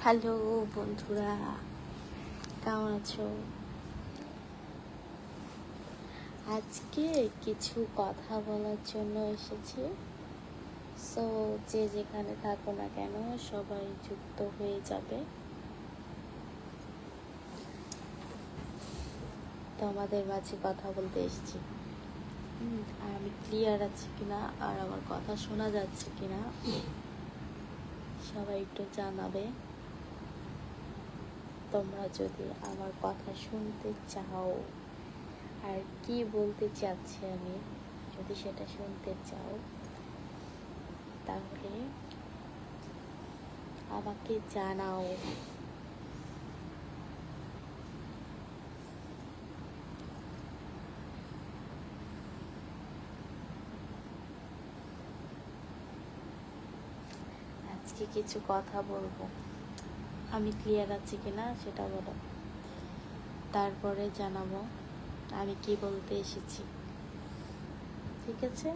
Hello বন্ধুরা, কেমন আছো? আজকে কিছু কথা বলার জন্য এসেছি। সো যে যেখানে থাকো না কেন সবাই যুক্ত হয়ে যাবে। তোমাদের মাঝে কথা বলতে এসেছি। আর আমি ক্লিয়ার আছি কিনা আর আমার কথা শোনা যাচ্ছে কিনা সবাই একটু জানাবে। তোমরা যদি আমার কথা শুনতে চাও আর কি বলতে চাচ্ছি আমি, যদি সেটা শুনতে চাও তাহলে আমাকে জানাও। আজকে কিছু কথা বলবো, আমি ক্লিয়ার আছি কিনা সেটা বলো, তারপরে জানাবো আমি কি বলতে এসেছি। ঠিক আছে,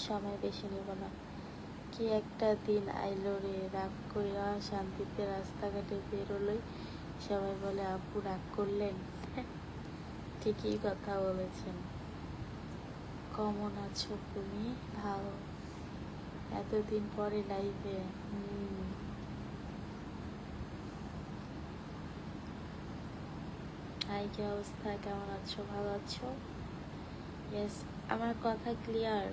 সময় বেশি নেব না। কি একটা দিন আইলো রে, রাগ কইরা শান্তিতে রাস্তাঘাটে বেরোলই সবাই বলে আপু রাগ করলেন। ঠিকই কথা বলেছেন। কেমন আছো তুমি? ভালো, এতদিন পরে লাইভে। হাই, কি অবস্থা? কেমন আছো? ভালো আছো? ইয়েস, আমার কথা ক্লিয়ার?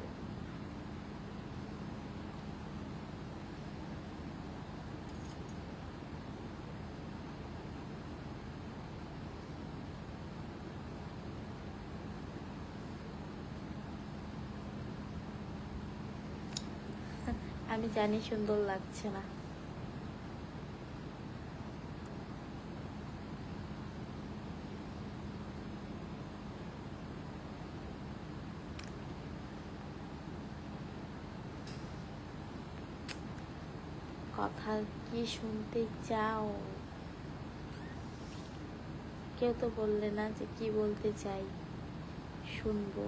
আমি জানি সুন্দর লাগছে না। কথা কি শুনতে চাও? কেউ তো বললে না যে কি বলতে চাই, শুনবো।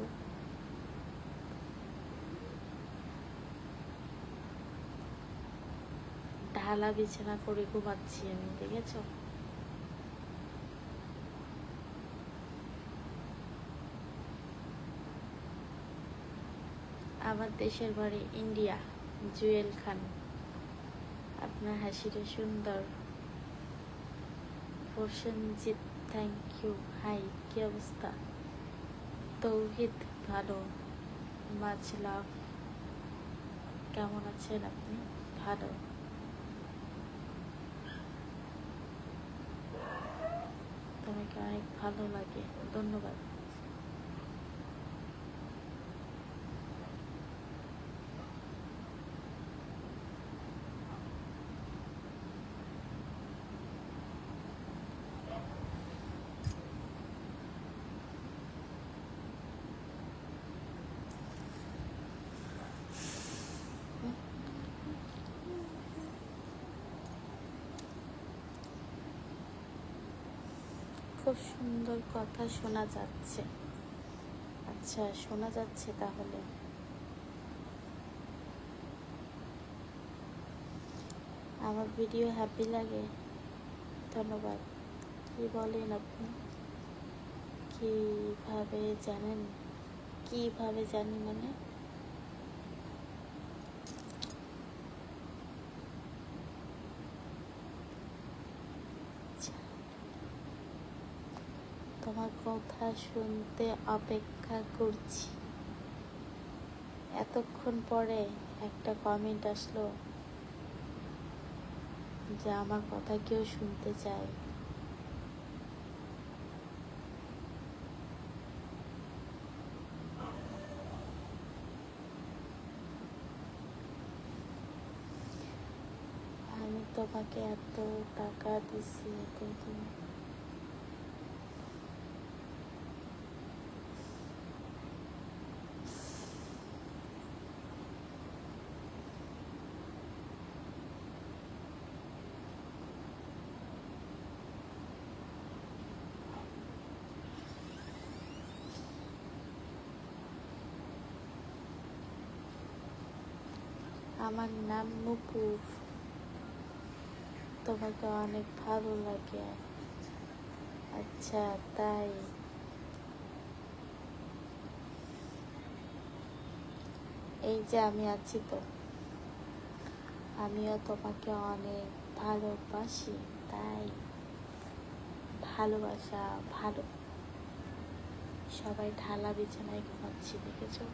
ঢালা বিছানা করে ঘুমাচ্ছি আমি, দেখেছ? আমার দেশের বাড়ি ইন্ডিয়া। জুয়েল খান, আপনার হাসিটা সুন্দর। Prosenjit, thank you. হাই, কি অবস্থা? তৌহিদ, ভালো, মাছ লাভ। কেমন আছেন আপনি? ভালো। তোমাকে অনেক ভালো লাগে, ধন্যবাদ। খুব সুন্দর কথা শোনা যাচ্ছে। আচ্ছা, শোনা যাচ্ছে তাহলে। আমার ভিডিও হ্যাপি লাগে, ধন্যবাদ। কি বলেন আপনি? কিভাবে জানেন? কিভাবে জানি মানে? আচ্ছা, তোমার কথা শুনতে অপেক্ষা করছি। এতক্ষণ পরে একটা কমেন্ট আসলো যে আমার কথা কেউ শুনতে চায়। আমি তোমাকে এত টাকা দিছি এতদিন, আমার নাম নূপুর। তোমাকে অনেক ভালো লাগে। আচ্ছা তাই? এই যে আমি আছি তো, আমিও তোমাকে অনেক ভালোবাসি। তাই ভালোবাসা ভালো। সবাই ঢালা বিছানায় ঘুমাচ্ছি, দেখেছো?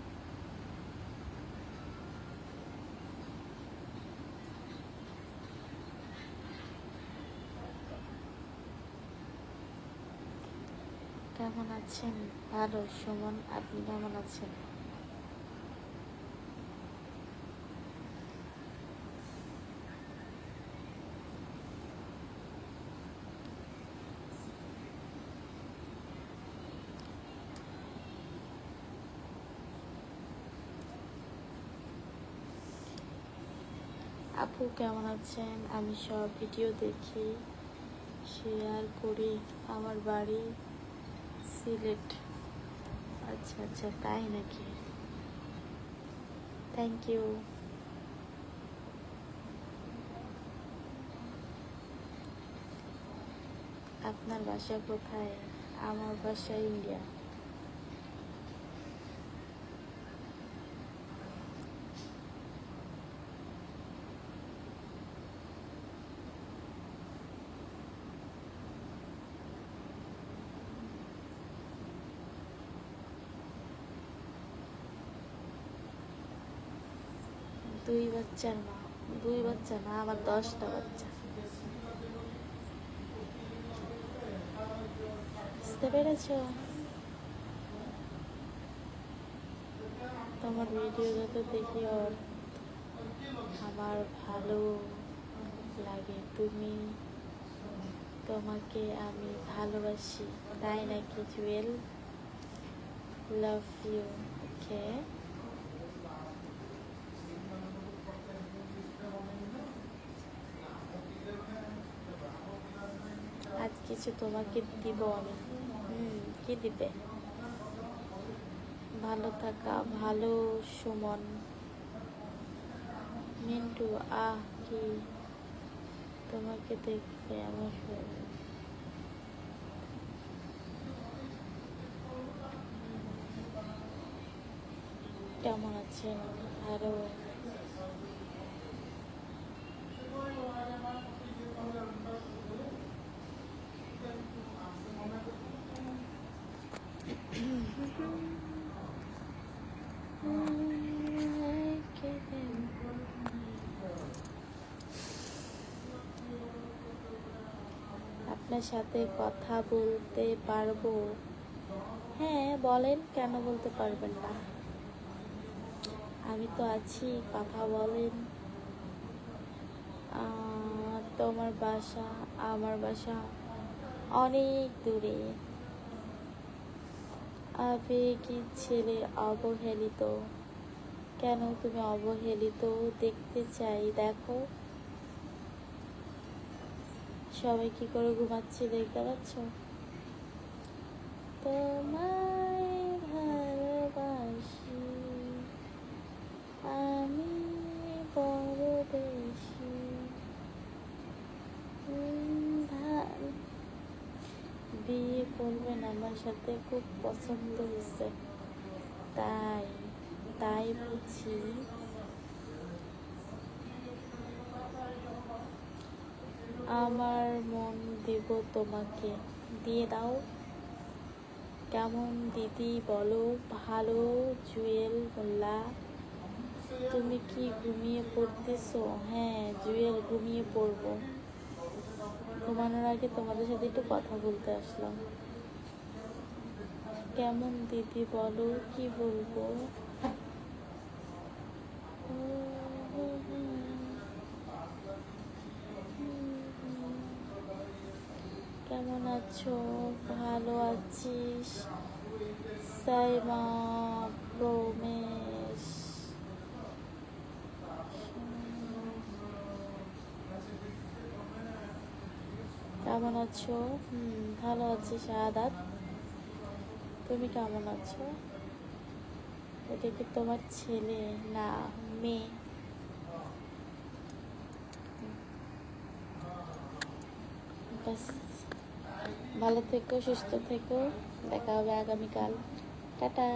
কেমন আছেন? ভালো। সুমন, আপনি কেমন আছেন? আপু কেমন আছেন? আমি সব ভিডিও দেখি, শেয়ার করি। আমার বাড়ি সিলেট। আচ্ছা আচ্ছা, তাই নাকি? Thank you. আপনার বাসা কোথায়? আমার বাসা ইন্ডিয়া। দুই বাচ্চার মা। দুই বাচ্চা না, আমার 10টা বাচ্চা। বুঝতে পেরেছ? তোমার ভিডিও যত দেখি ওর আমার ভালো লাগে। তোমাকে আমি ভালোবাসি। তাই নাকি জুয়েল? Love you. ওকে। আজ কিছু তোমাকে দিব আমি। কি দিবে? ভালো থাকা ভালো। সুমন, মিন্টু, কি তোমাকে দেখবে আমার কেমন আছেন? আরো আপনার সাথে কথা বলতে পারবো? হ্যাঁ বলেন, কেন বলতে পারবেন না? আমি তো আছি, কথা বলেন। তোমার বাসা? আমার বাসা অনেক দূরে। আবেগী ছেলে অবহেলিত। কেন তুমি অবহেলিত? দেখতে চাই, দেখো সবাই কি করে ঘুমাচ্ছে, দেখতে পাচ্ছ? তোমায় ভালোবাসি আমি বড় বেশি। বিয়ে করবেন আমার সাথে? খুব পছন্দ হয়েছে। তাই? তাই বুঝি। আমার মন দিব তোমাকে। দিয়ে দাও। কেমন দিদি বলো? ভালো। জুয়েল মোল্লা, তুমি কি ঘুমিয়ে পড়তেছো? হ্যাঁ জুয়েল, ঘুমিয়ে পড়বো। ঘুমানোর আগে তোমাদের সাথে একটু কথা বলতে আসলাম। কেমন দিদি বলো? কি বলবো? কেমন আছো? ভালো আছিস? সাইমা প্রমেশ, কেমন আছো? ভালো আছি। শাহাদাত, তুমি কেমন আছো? এটা কি তোমার ছেলে না মেয়ে? ব্যাস, ভালো থেকো, সুস্থ থেকো, দেখা হবে আগামীকাল। টাটা।